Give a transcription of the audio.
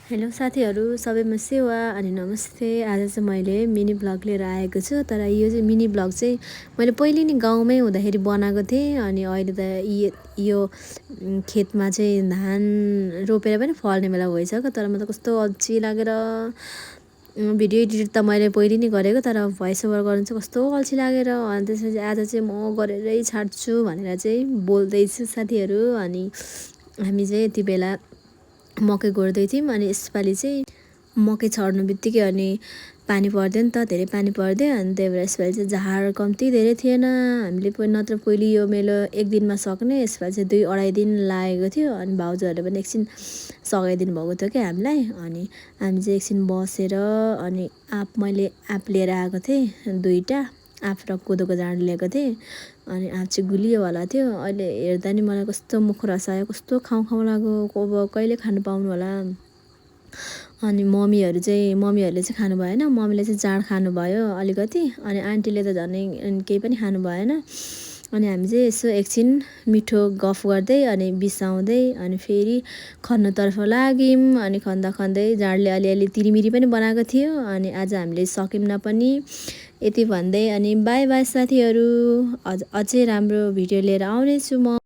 Hello साथीहरू, सबैमा सेवा अनि नमस्ते। आज चाहिँ मैले मिनी ब्लग लिएर आएको छु। तर यो चाहिँ मिनी ब्लग चाहिँ मैले पहिले नि गाउँमै हुँदाखेरि बनाएको थिएँ। अनि अहिले त यो खेतमा चाहिँ धान रोपेर पनि फल्ने बेला भइसक्यो। तर म त कस्तो अल्छी लागेर भिडियो एडिट त मैले पहिले नै गरेको, तर भोइस ओभर गर्नु चाहिँ कस्तो अल्छी लागेर अनि त्यसपछि आज चाहिँ म गरेरै छाड्छु भनेर चाहिँ बोल्दैछु साथीहरू। अनि हामी चाहिँ यति बेला मकै गोड्दै थियौँ। अनि यसपालि चाहिँ मकै छर्नु बित्तिकै अनि पानी पर्दैन नि त, धेरै पानी पर्दैन। अनि त्यही भएर यसपालि चाहिँ झार कम्ती धेरै थिएन। हामीले नत्र पहिले यो मेलो एक दिनमा सक्ने, यसपालि चाहिँ 2-2.5 दिन लागेको थियो। अनि भाउजूहरूले पनि एकछिन सघाइदिनु भएको थियो क्या हामीलाई। अनि हामी चाहिँ एकछिन बसेर अनि मैले आँप लिएर आएको थिएँ 2टा, आँप र कोदोको जाँड लिएको थिएँ। अनि आँप चाहिँ गुलियोवाला थियो। अहिले हेर्दा नि मलाई कस्तो मुख रसायो, कस्तो खाउँ लाग्यो। अब कहिले खानु पाउनु होला। अनि मम्मीहरूले चाहिँ खानु भएन, मम्मीले चाहिँ जाँड खानुभयो अलिकति। अनि आन्टीले त झन् केही पनि खानु भएन। अनि हामी चाहिँ यसो एकछिन मिठो गफ गर्दै अनि बिसाउँदै अनि फेरि खन्नुतर्फ लाग्यौँ। अनि खन्दै जाँडले अलिअलि तिरिमिरी पनि बनाएको थियो। अनि आज हामीले सकेनौँ पनि। यति भन्दै अनि बाई बाई साथीहरू, अझै राम्रो भिडियो लिएर आउनेछु म।